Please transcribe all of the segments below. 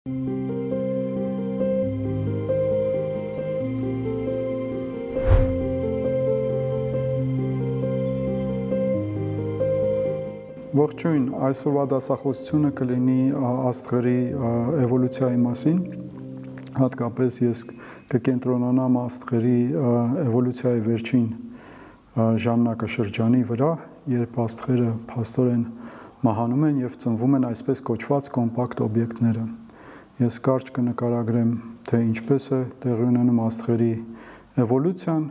Ողջույն, այսօրվա դասախոսությունը կլինի աստղերի էվոլյուցիայի մասին, հատկապես ես կկենտրոնանամ աստղերի էվոլյուցիայի վերջին ժամանակաշրջանի վրա, երբ աստղերը փաստորեն մահանում են և ծնվում են այսպես կոչված կոմպակտ օբյեկտները։ Ես կարճ կնկարագրեմ, թե ինչպես է տեղի ունենում աստղերի էվոլյուցիան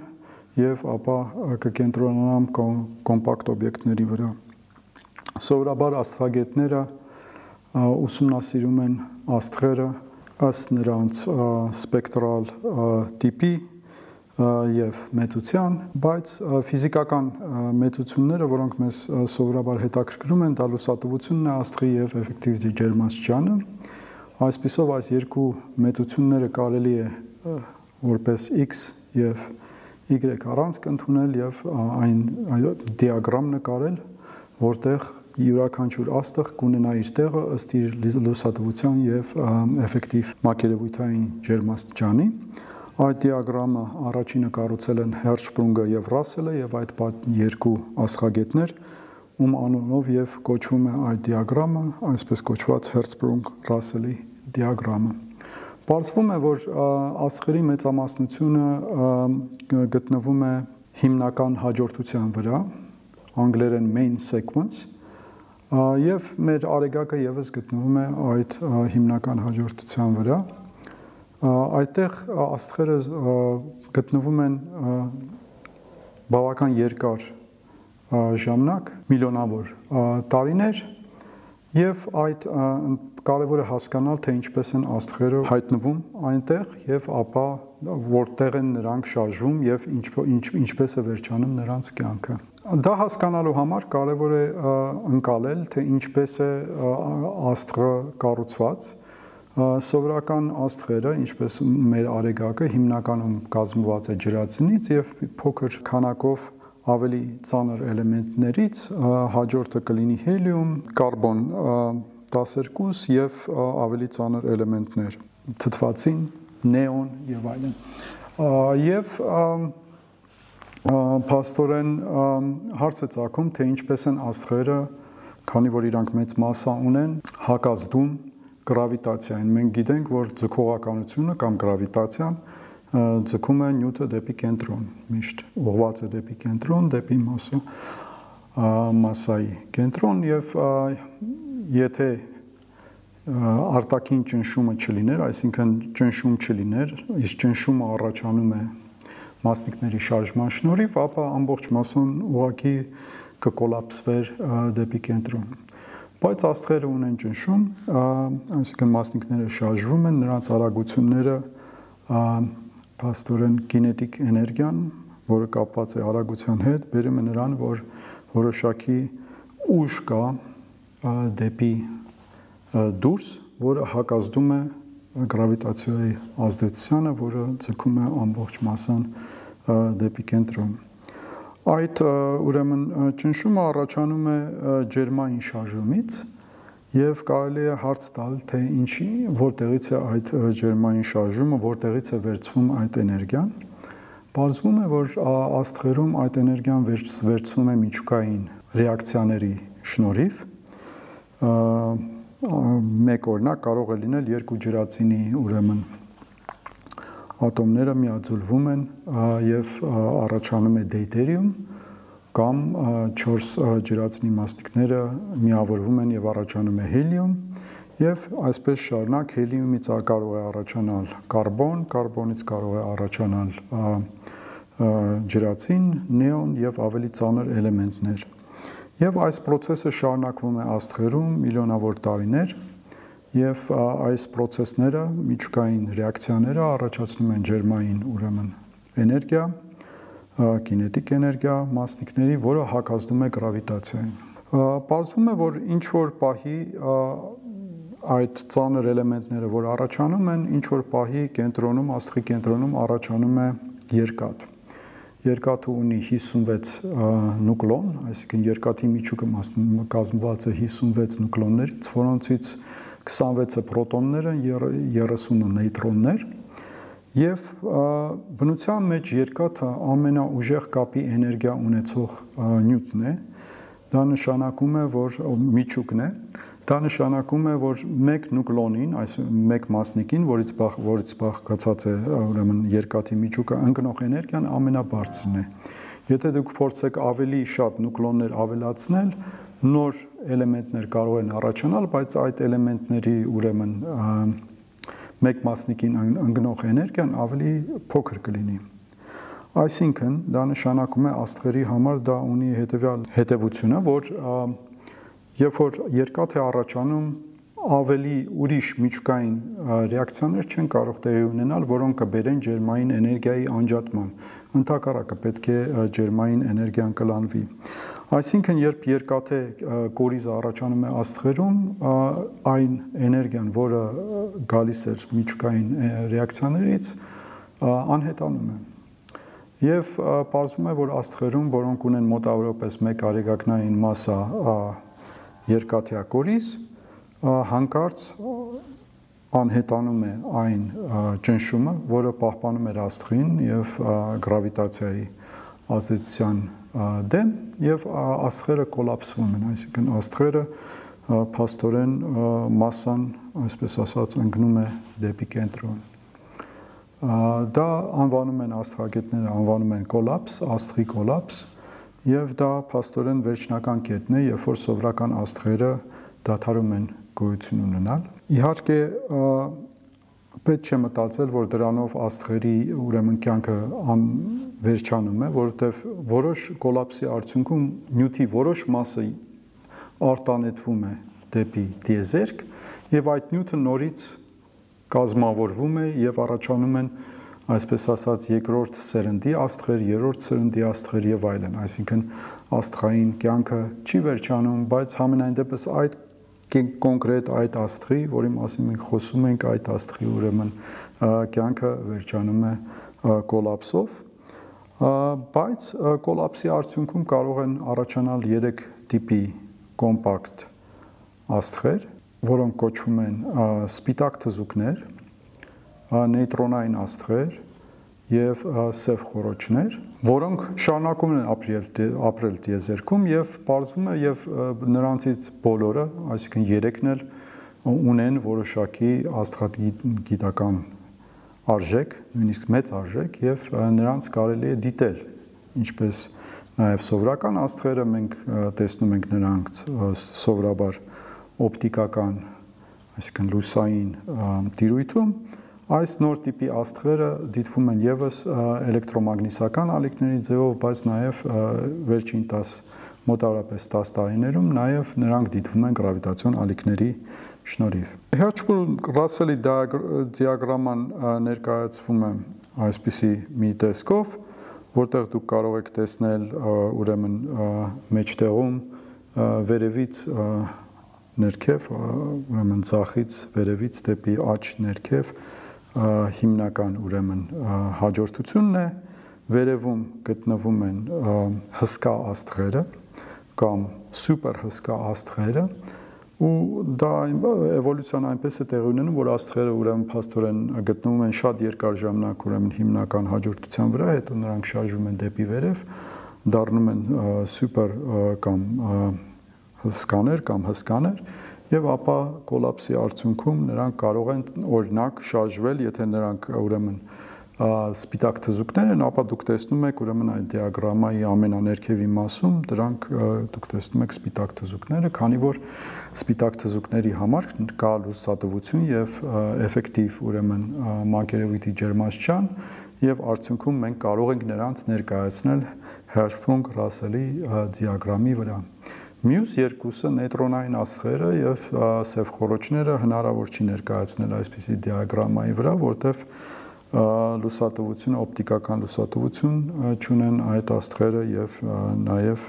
և ապա կկենտրոնանամ կոմպակտ օբյեկտների վրա։ Սովորաբար աստղագետները ուսումնասիրում են աստղերը ըստ նրանց սպեկտրալ տիպի և մեծության, բայց ֆիզիկական մեծությունները, որոնք մեզ սովորաբար հետաքրքրում են, դա լուսատվությունն է աստղի և էֆեկտիվ ջերմաստիճանը։ Այսպիսով այս երկու մեծությունները կարելի է որպես x և y առանցք ընդունել և այն դիագրամ նկարել, որտեղ յուրաքանչյուր աստղ կունենա իր տեղը ըստ իր լուսատվության և էֆեկտիվ մակերևույթային ջերմաստիճանի։ Այդ դիագրամը առաջինը կառուցել են Հերցսպրունգը և Ռասելը և այդ երկու աստղագետներ, ում անունով և կոչվում է այդ դիագրամը, այսպես կոչված Հերցսպրունգ-Ռասելի դիագրամը։ Պարզվում է, որ աստղերի մեծամասնությունը գտնվում է հիմնական հաջորդության վրա, անգլերեն main sequence, և մեր արեգակը ևս գտնվում է այդ հիմնական հաջորդության վրա։ Այդտեղ աստղերը գտնվում են բավական երկար ժամանակ, միլիոնավոր տարիներ, և այդ կարևոր է հասկանալ, թե ինչպես են աստղերը հայտնվում այնտեղ և ապա որտեղ են նրանք շարժվում և ինչպես է վերջանում նրանց կյանքը։ Դա հասկանալու համար կարևոր է ընկալել, թե ինչպես է աստղը կառուցված։ Սովորական աստղերը, ինչպես մեր արեգակը, հիմնականում կազմված է ջրածնից և փոքր քանակով ավելի ծանր էլեմենտներից, հաջորդը կլինի հելիում, կարբոն 12 և ավելի ծանր էլեմենտներ, թթվածին, նեոն և այլն։ Եվ փաստորեն հարց է ծագում, թե ինչպես են աստղերը, քանի որ իրանք մեծ մասսա ունեն, հակազդում գրավիտացիային։ Մենք գիտենք, որ ձգողականությունը կամ գրավիտացիան ձգում է նյութը դեպի կենտրոն, միշտ ուղղված է դեպի կենտրոն, դեպի մասսայի կենտրոն, և եթե արտաքին ճնշումը չլիներ, այսինքն ճնշում չլիներ, իսկ ճնշումը առաջանում է մասնիկների շարժման շնորհիվ, ապա ամբողջ մասսան ուղղակի կկոլապսվեր դեպի կենտրոն։ Բայց աստղերը ունեն ճնշում, այսինքն մասնիկները շարժվում են, նրանց արագությունները փաստորեն կինետիկ էներգիան, որը կապված է արագության հետ, բերում է նրան, որ որոշակի ուժ կա դեպի դուրս, որը հակազդում է գրավիտացիայի ազդեցությանը, որը ձգում է ամբողջ մասսան դեպի կենտրոն։ Այդ ուրեմն ճնշումը առաջանում է ջերմային շարժումից և կարելի է հարց տալ, թե որտեղից է այդ ջերմային շարժումը, որտեղից է վերցվում այդ էներգիան։ Պարզվում է, որ աստղերում այդ էներգիան վերցվում է միջուկային ռեակցիաների շնորհիվ։ Մեկ օրինակ կարող է լինել երկու ջրածինի ուրեմն ատոմները միաձուլվում են և առաջանում է դեյտերիում, կամ 4 ջրածնի մասնիկները միավորվում են և առաջանում է հելիում, և այսպես շարունակ հելիումից կարող է առաջանալ կարբոն, կարբոնից կարող է առաջանալ ջրածին, նեոն և ավելի ծանր էլեմենտներ։ Եվ այս պրոցեսը շարունակվում է աստղերում միլիոնավոր տարիներ, և այս պրոցեսները, միջուկային ռեակցիաները առաջացնում են ջերմային ուրեմն էներգիա, կինետիկ էներգիա մասնիկների, որը հակազդում է գրավիտացիային։ Պարզվում է, որ ինչ-որ պահի այդ ծանր էլեմենտները, որ առաջանում են, ինչ-որ պահի կենտրոնում, աստղի կենտրոնում առաջանում է երկաթ։ Երկաթը ունի 56 նուկլոն, այսինքն երկաթի միջուկը կազմված է 56 նուկլոններից, որոնցից 26-ը պրոտոններ են, 30-ը նեյտրոններ, եւ բնության մեջ երկաթը ամենաուժեղ կապի էներգիա ունեցող նյութն է, դա նշանակում է, որ միջուկն է, դա նշանակում է, որ մեկ նուկլոնին, այսինքն մեկ մասնիկին, որից բաղկացած է ուրեմն երկաթի միջուկը, ընկնող էներգիան ամենաբարձրն է։ Եթե դուք փորձեք ավելի շատ նուկլոններ ավելացնել, նոր էլեմենտներ կարող են առաջանալ, բայց այդ էլեմենտների ուրեմն մեկ մասնիկին ընկնող էներգիան ավելի փոքր կլինի։ Այսինքն դա նշանակում է աստղերի համար դա ունի հետևյալ հետևությունը, որ երբ որ երկաթ է առաջանում, ավելի ուրիշ միջուկային ռեակցիաներ չեն կարող տեղի ունենալ, որոնք կբերեն ջերմային էներգիայի անջատման։ Ընդհակառակը պետք է ջերմային էներգիան կլանվի։ Այսինքն, երբ երկաթե կորիզը առաջանում է աստղերում, այն էներգիան, որը գալիս էր միջուկային ռեակցիաներից, անհետանում է։ Եվ պարզվում է, որ աստղերում, որոնք ունեն մոտավորապես 1 արեգակնային մասսա երկաթյա կորիզ, հանկարծ անհետանում է այն ճնշումը, որը պահպանում էր աստղին եւ գրավիտացիայի ազդեցության դեմ եւ աստղերը կոլապսվում են, այսինքն աստղերը փաստորեն մասսան, այսպես ասած, ընկնում է դեպի կենտրոն։ Դա անվանում են աստղագետները, անվանում են կոլապս, աստղի կոլապս, եւ դա փաստորեն վերջնական կետն է, երբ որ սովորական աստղերը դադարում են գոյություն ունենալ։ Իհարկե պետք չէ մտածել, որ դրանով աստղերի ուրեմն կյանքը վերջանում է, որովհետև որոշ կոլապսի արդյունքում նյութի որոշ մասը արտանետվում է դեպի տիեզերք եւ այդ նյութը նորից կազմավորվում է եւ առաջանում են, այսպես ասած, երկրորդ սերնդի աստղեր, երրորդ սերնդի աստղեր եւ այլն, այսինքն աստղային կյանքը չի վերջանում, բայց համենայն դեպս այդ կոնկրետ այդ աստղի, որի մասին մենք խոսում ենք, այդ աստղի ուրեմն կյանքը վերջանում է կոլապսով, բայց կոլապսի արդյունքում կարող են առաջանալ 3 տիպի կոմպակտ աստղեր, որոնք կոչվում են սպիտակ թզուկներ, նեյտրոնային աստղեր եւ սև խոռոչներ, որոնք շարունակում են ապրել տիեզերքում եւ պարզվում է եւ նրանցից բոլորը, այսինքն 3-ն էլ ունեն որոշակի աստղագիտական արժեք, նույնիսկ մեծ արժեք եւ նրանց կարելի է դիտել, ինչպես նաեւ սովորական աստղերը մենք տեսնում ենք նրանց սովորաբար օպտիկական, այսինքն լուսային տիրույթում, այս նոր տիպի աստղերը դիտվում են եւս էլեկտրոմագնիսական ալիքների ձևով, բայց նաեւ վերջին մոտավորապես 10 տարիներում նաեւ նրանք դիտվում են գրավիտացիոն ալիքների շնորհիվ։ Hertzsprung-Russell-ի դիագրաման ներկայացվում է այսպիսի մի տեսքով, որտեղ դուք կարող եք տեսնել ուրեմն մեջտեղում վերևից ներքև, ուրեմն ձախից վերևից դեպի աջ ներքև հիմնական ուրեմն հաջորդությունն է, վերևում գտնվում են հսկա աստղերը կամ սուպեր հսկա աստղերը, ու դա էվոլյուցիան այնպես է տեղի ունենում, որ աստղերը ուրեմն փաստորեն գտնվում են շատ երկար ժամանակ ուրեմն հիմնական հաջորդության վրա, հետո նրանք շարժվում են դեպի վերև, դառնում են սուպեր կամ հսկաներ կամ հսկաներ, եւ ապա կոլապսի արդյունքում նրանք կարող են օրինակ շարժվել, եթե նրանք ուրեմն սպիտակ թզուկներ են, ապա դուք տեսնում եք ուրեմն այդ դիագրամայի ամենաներքևի մասում դրանք դուք տեսնում եք սպիտակ թզուկները, քանի որ սպիտակ թզուկների համար կա լուսատվություն եւ էֆեկտիվ ուրեմն մակերևույթի ջերմաստիճան եւ արդյունքում մենք կարող ենք նրանց ներկայացնել Hertzsprung-Russell-ի դիագրամի վրա։ Մյուս երկուսը նեյտրոնային աստղերը եւ սև խոռոչները հնարավոր չի ներկայացնել այսպիսի դիագրամայի վրա, որտեղ լուսատվություն, օպտիկական լուսատվություն չունեն այդ աստղերը եւ նաեւ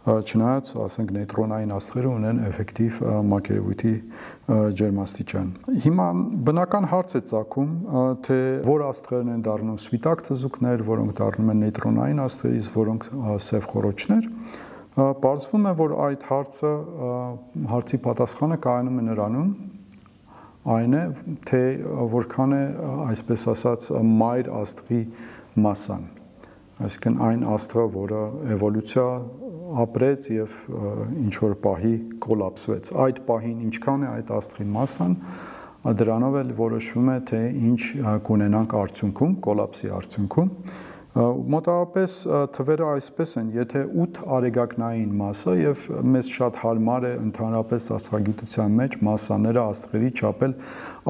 չնայած, ասենք, նեյտրոնային աստղերը ունեն էֆեկտիվ մակերևույթի ջերմաստիճան։ Հիմա բնական հարց է ծագում, թե որ աստղերն են դառնում սպիտակ թզուկներ, որոնք դառնում են նեյտրոնային աստղեր, իսկ որոնք սև խոռոչներ։ Պարզվում է, որ այդ հարցի պատասխանը կայանում է նրանում, այն է, թե որքան է, այսպես ասած, մայր աստղի մասսան, այսինքն այն աստղը, որը էվոլյուցիա ապրեց եւ ինչ որ պահի կոլապսվեց, այդ պահին ինչքան է այդ աստղի մասսան, դրանով էլ որոշվում է, թե ինչ կունենանք արդյունքում, կոլապսի արդյունքում։ Մոտավորապես թվերը այսպես են, եթե 8 արեգակնային մասսա եւ մեզ շատ հարմար է ընդհանրապես աստղագիտության մեջ մասսաները աստղերի չափել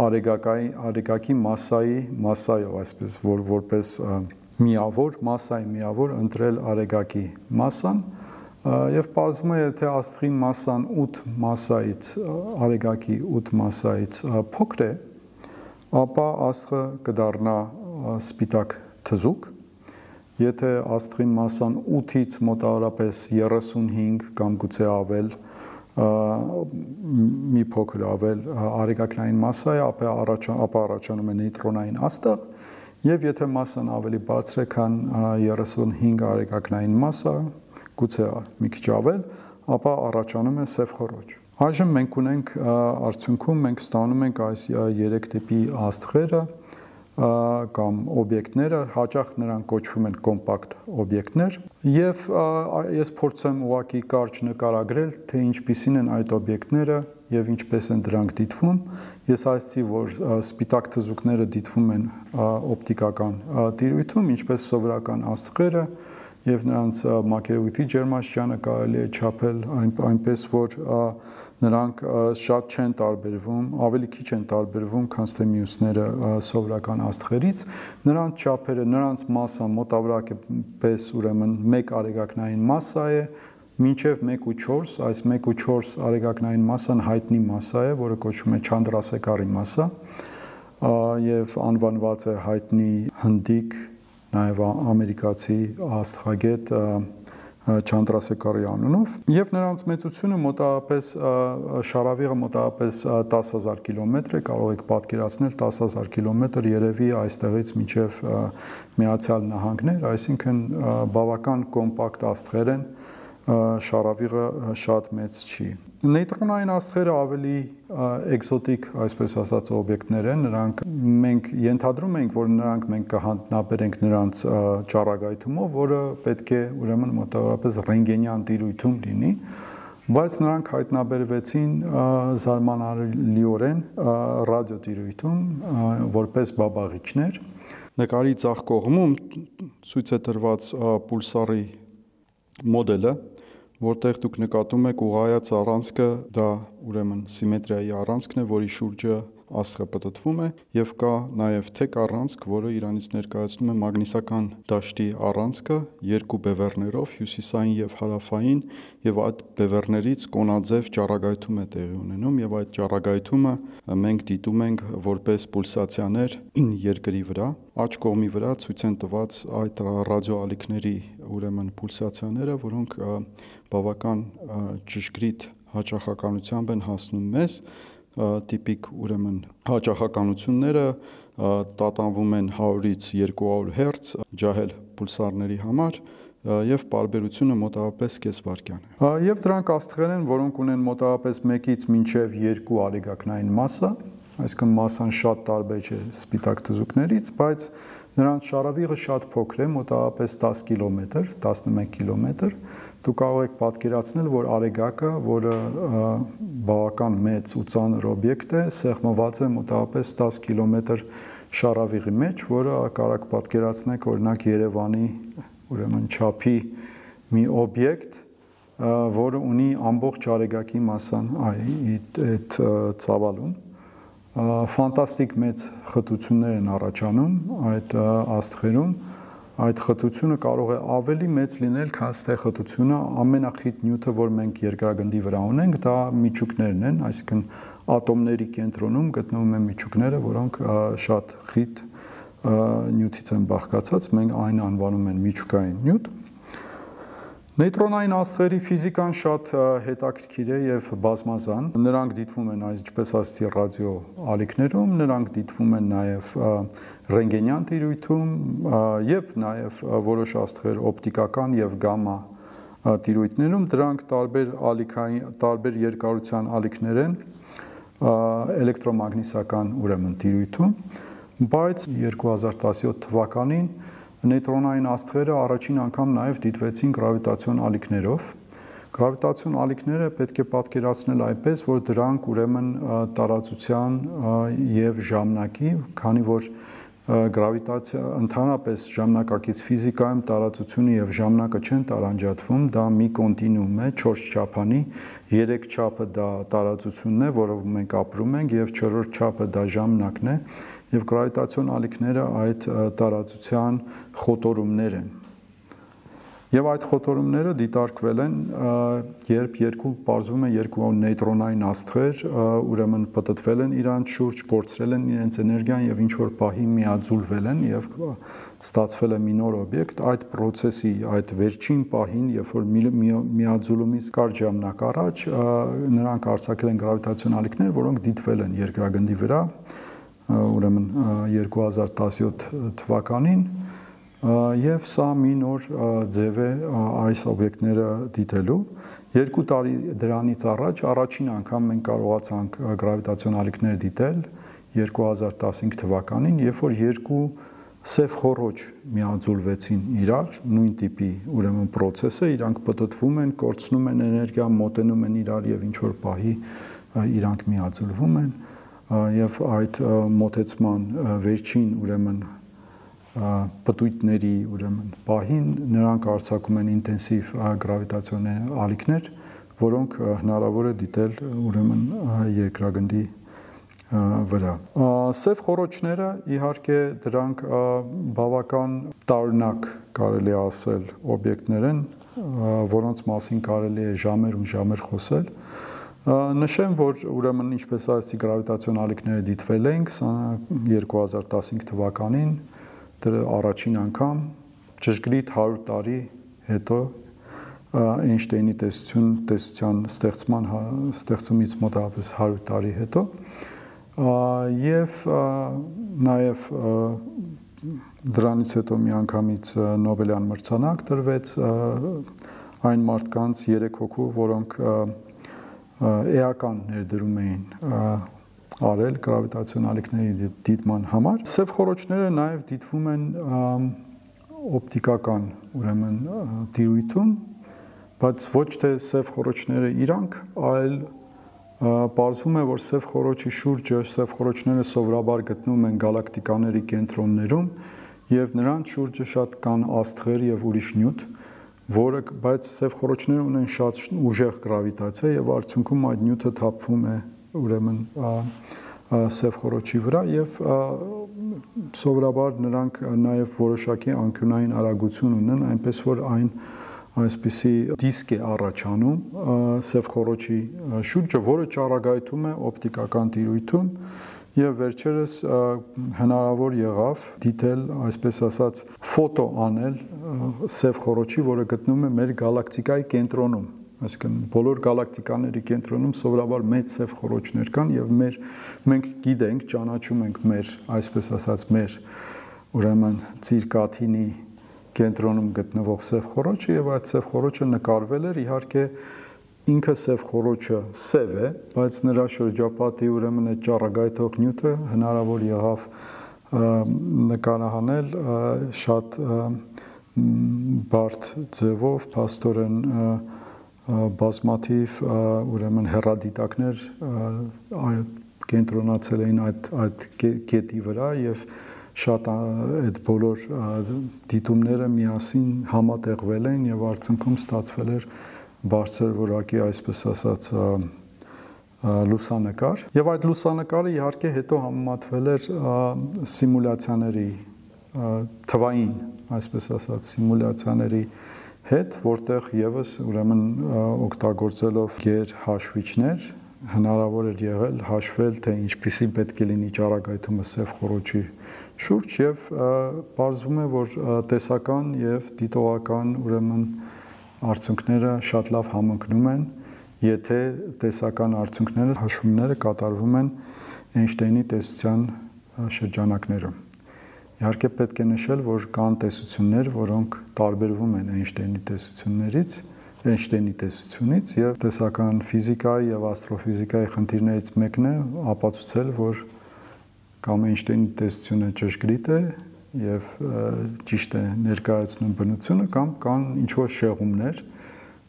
արեգակի մասսայով, այսպես որպես միավոր, մասսայի միավոր ընտրել արեգակի մասսան եւ պարզվում է, եթե աստղի մասսան 8 մասսայից արեգակի 8 մասսայից փոքր է, ապա աստղը կդառնա սպիտակ թզուկ։ Եթե աստղի մասսան 8-ից մոտավորապես 35 կամ գուցե ավել, մի փոքր ավել արեգակնային մասսա է, ապա առաջանում է նեյտրոնային աստղ, եւ եթե մասսան ավելի բարձր է, քան 35 արեգակնային մասսա, գուցե մի քիչ ավել, ապա առաջանում է սև խոռոչ։ Այժմ մենք ունենք արդյունքում մենք ստանում ենք այս 3 տիպի աստղերը կամ օբյեկտները, հաճախ նրանք կոչվում են կոմպակտ օբյեկտներ, եւ ես փորձեմ ուղղակի կարճ նկարագրել, թե ինչպիսին են այդ օբյեկտները եւ ինչպես են դրանք դիտվում։ Ես ասացի, որ սպիտակ թզուկները դիտվում են օպտիկական տիրույթում, ինչպես սովորական աստղերը, եւ նրանց մակերևույթի ջերմաստիճանը կարելի է չափել այնպես, որ նրանք շատ չեն տարբերվում, ավելի քիչ են տարբերվում, քան թե մյուսները սովորական աստղերից։ Նրանց չափերը, նրանց մասսա մոտավորապես ուրեմն 1 արեգակնային մասսա է, մինչև 1.4, այս 1.4 արեգակնային մասսան հայտնի մասսա է, որը կոչվում է Չանդրասեկարի մասսա, եւ անվանված է հայտնի հնդիկ նաև ամերիկացի աստղագետ Չանդրասեկարի անունով, եւ նրանց մեծությունը մոտավորապես շարավիղը մոտավորապես 10,000 կիլոմետր է, կարող եք պատկերացնել 10,000 կիլոմետր երևի այստեղից մինչև Միացյալ Նահանգներ, այսինքն բավական կոմպակտ աստղեր են, շարավիղը շատ մեծ չի։ Նեյտրոնային աստղերը ավելի էկզոտիկ, այսպես ասած, օբյեկտներ են, նրանք մենք ենթադրում ենք, որ նրանք մենք կհանդիպենք նրանց ճառագայթումով, որը պետք է ուրեմն մոտավորապես ռենտգենյան տիրույթում լինի, բայց նրանք հայտնաբերվեցին զարմանալիորեն ռադիոտիրույթում որպես բաբաղիչներ։ Նկարի ցախ կողմում ցույց է տրված պուլսարի մոդելը, որտեղ դուք նկատում եք ուղղայաց առանցքը, դա ուրեմն սիմետրիայի առանցքն է, որի շուրջը աստղը պտտվում է, եւ կա նաեւ թեք առանցք, որը իրանից ներկայացնում է մագնիսական դաշտի առանցքը երկու բևեռներով, հյուսիսային եւ հարավային, եւ այդ բևեռներից կոնաձև ճառագայթում է տեղի ունենում, եւ այդ ճառագայթումը մենք դիտում ենք որպես պուլսացիաներ երկրի վրա։ Աջ կողմի վրա ցույց են տված այդ ռադիոալիքների ուրեմն պուլսացիաները, որոնք բավական ճշգրիտ հաճախականությամբ են հասնում մեզ, տիպիկ ուրեմն հաճախականությունները տատանվում են 100-ից 200 հերց ջահել պուլսարների համար եւ պարբերությունը մոտավորապես կես վայրկյան է։ Եվ դրանք աստղեր են, որոնք ունեն մոտավորապես 1-ից մինչև 2 արեգակնային մասսա, այսինքն մասսան շատ տարբեր չէ սպիտակ թզուկներից, բայց նրանց շարավիղը շատ փոքր է, մոտավորապես 10 կիլոմետր, 11 կիլոմետր։ Դուք կարող եք պատկերացնել, որ արեգակը, որը բավական մեծ ու ծանր օբյեկտ է, սեղմված է մոտավորապես 10 կիլոմետր շարավիղի մեջ, որը կարող եք պատկերացնել օրինակ Երևանի ուրեմն չափի մի օբյեկտ, որը ունի ամբողջ արեգակի մասսան այդ ծավալում։ Ֆանտաստիկ մեծ խտություններ են առաջանում այդ աստղերում, այդ խտությունը կարող է ավելի մեծ լինել, քան թե խտությունը ամենախիտ նյութը, որ մենք երկրագնդի վրա ունենք, դա միջուկներն են, այսինքն ատոմների կենտրոնում գտնվում են միջուկները, որոնք շատ խիտ նյութից են բաղկացած, մենք այն անվանում են միջուկային նյութ։ Նեյտրոնային աստղերի ֆիզիկան շատ հետաքրքիր է եւ բազմազան։ Նրանք դիտվում են ինչպես ասացի ռադիո ալիքներում, նրանք դիտվում են նաեւ ռենտգենյան տիրույթում եւ նաեւ որոշ աստղեր օպտիկական եւ գամմա տիրույթներում։ Դրանք տարբեր երկարության ալիքներ են, էլեկտրոմագնիսական ուրեմն տիրույթում, բայց 2017 թվականին նեյտրոնային աստղերը առաջին անգամ նաև դիտվեցին գրավիտացիոն ալիքներով։ Գրավիտացիոն ալիքները պետք է պատկերացնել այնպես, որ դրանք ուրեմն տարածության եւ ժամանակի, քանի որ գրավիտացիա ընդհանրապես ժամանակակից ֆիզիկայում տարածությունը եւ ժամանակը չեն տարանջատվում, դա մի կոնտինուում է 4 չափանի, 3 չափը դա տարածությունն է, որով մենք ապրում ենք, եւ 4-րդ չափը դա ժամանակն է, եւ գրավիտացիոն ալիքները այդ տարածության խոտորումներ են։ Եվ այդ խոտորումները դիտարկվել են, երբ պարզվում է երկու նեյտրոնային աստղեր, ուրեմն պտտվել են իրանց շուրջ, կորցրել են իրենց էներգիան եւ ինչ որ պահի միաձուլվել են եւ ստացվել է մի նոր օբյեկտ, այդ process-ի այդ վերջին պահին, երբ որ միաձուլումից կարճ ժամանակ առաջ նրանք արձակել են գրավիտացիոն ալիքներ, որոնք դիտվել են երկրագնդի վրա, ուրեմն 2017 թվականին Եվ սա մի նոր ձև է այս օբյեկտները դիտելու։ 2 տարի դրանից առաջ առաջին անգամ մենք կարողացանք գրավիտացիոն ալիքներ դիտել 2015 թվականին, երբ որ երկու սև խոռոչ միաձուլվեցին իրար, նույն տիպի ուրեմն process-ը, իրանք պտտվում են, կորցնում են էներգիա, մոտենում են իրար եւ ինչ որ պահի իրանք միաձուլվում են եւ այդ մոտեցման վերջին ուրեմն պտույտների ուրեմն պահին նրանք արձակում են ինտենսիվ գրավիտացիոն ալիքներ, որոնք հնարավոր է դիտել ուրեմն երկրագնդի վրա։ Սև խոռոչները իհարկե դրանք բավական տարօրինակ կարելի ասել օբյեկտներ են, որոնց մասին կարելի է ժամեր ու ժամեր խոսել։ Նշեմ, որ ուրեմն ինչպես ասացի գրավիտացիոն ալիքները դիտվել են 2015 թվականին առաջին անգամ ճշգրիտ 100 տարի հետո Էյնշտեյնի տեսության ստեղծումից մոտավորապես 100 տարի հետո եւ նաեւ դրանից հետո մի անգամից Նոբելյան մրցանակ տրվեց այն մարդկանց 3 հոգու, որոնք էական ներդրում էին արել գրավիտացիոն ալիքների դիտման համար։ Սև խոռոչները նաև դիտվում են օպտիկական ուրեմն տիրույթում, բայց ոչ թե սև խոռոչները իրանք, այլ պարզվում է, որ սև խոռոչի շուրջը սև խոռոչները սովորաբար գտնվում են գալակտիկաների կենտրոններում եւ նրանց շուրջը շատ կան աստղեր եւ ուրիշ նյութ, բայց սև խոռոչները ունեն շատ ուժեղ գրավիտացիա եւ արդյունքում այդ նյութը թափվում է ուրեմն սև խոռոչի վրա եւ սովորաբար նրանք նաեւ որոշակի անկյունային արագություն ունեն, այնպես որ այն այսպիսի դիսկ է առաջանում սև խոռոչի շուրջը, որը ճառագայթում է օպտիկական տիրույթում եւ վերջերս հնարավոր եղավ դիտել, այսպես ասած, ֆոտո անել սև խոռոչի, որը գտնվում է մեր գալակտիկայի կենտրոնում։ Այսինքն բոլոր գալակտիկաների կենտրոնում սովորաբար մեծ սև խոռոչներ կան եւ մենք գիտենք, ճանաչում ենք մեր, այսպես ասած, մեր ուրեմն ցիրկաթինի կենտրոնում գտնվող սև խոռոչը եւ այդ սև խոռոչը նկարվել էր, իհարկե ինքը սև խոռոչը սև է, բայց նրա շրջապատի ուրեմն այդ ճառագայթող նյութը հնարավոր եղավ նկարահանել շատ բարդ ձևով, փաստորեն բազմաթիվ ուրեմն հեռադիտակներ կենտրոնացել էին այդ կետի վրա եւ շատ այդ բոլոր դիտումները միասին համատեղվել են եւ արդյունքում ստացվել էր բարձր որակի, այսպես ասած, լուսանկար եւ այդ լուսանկարը իհարկե հետո համեմատվել էր սիմուլյացիաների թվային, այսպես ասած, սիմուլյացիաների հետ, որտեղ եւս ուրեմն օգտագործելով գեր հաշվիչներ հնարավոր էր եղել հաշվել, թե ինչպիսի պետք է լինի ճառագայթումը սև խոռոչի շուրջ եւ պարզվում է, որ տեսական եւ դիտողական ուրեմն արդյունքները շատ լավ համընկնում են, եթե տեսական արդյունքները հաշվումները կատարվում են Էյնշտեյնի տեսության շրջանակներում։ Իհարկե պետք է նշել, որ կան տեսություններ, որոնք տարբերվում են Էյնշտեյնի տեսություններից։ Էյնշտեյնի տեսությունից եւ տեսական ֆիզիկայի եւ աստրոֆիզիկայի խնդիրներից մեկն է ապացուցել, որ կամ Էյնշտեյնի տեսությունը ճշգրիտ է եւ ճիշտ է ներկայացնում բնությունը կամ կան ինչ-որ շեղումներ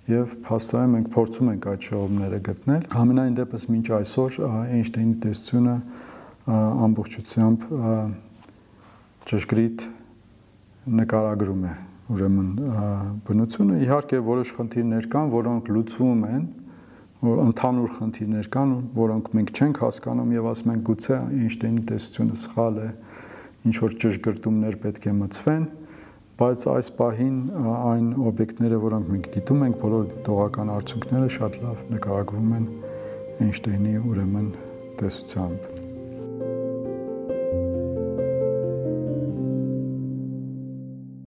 եւ փաստորեն մենք փորձում ենք այդ շեղումները գտնել։ Համենայն դեպս մինչ այսօր Էյնշտեյնի տեսությունը ամբողջությամբ ճշգրիտ նկարագրում է ուրեմն բնությունը։ Իհարկե որոշ խնդիրներ կան, որոնք լուծվում են, ընդհանուր խնդիրներ կան, որոնք մենք չենք հասկանում եւ ասում ենք գուցե Էյնշտեյնի տեսությունը սխալ է, ինչ որ ճշգրտումներ պետք է մտցվեն, բայց այս պահին այն օբյեկտները, որոնք մենք դիտում ենք, բոլոր դիտողական արդյունքները շատ լավ նկարագրվում են Էյնշտեյնի ուրեմն տեսությամբ։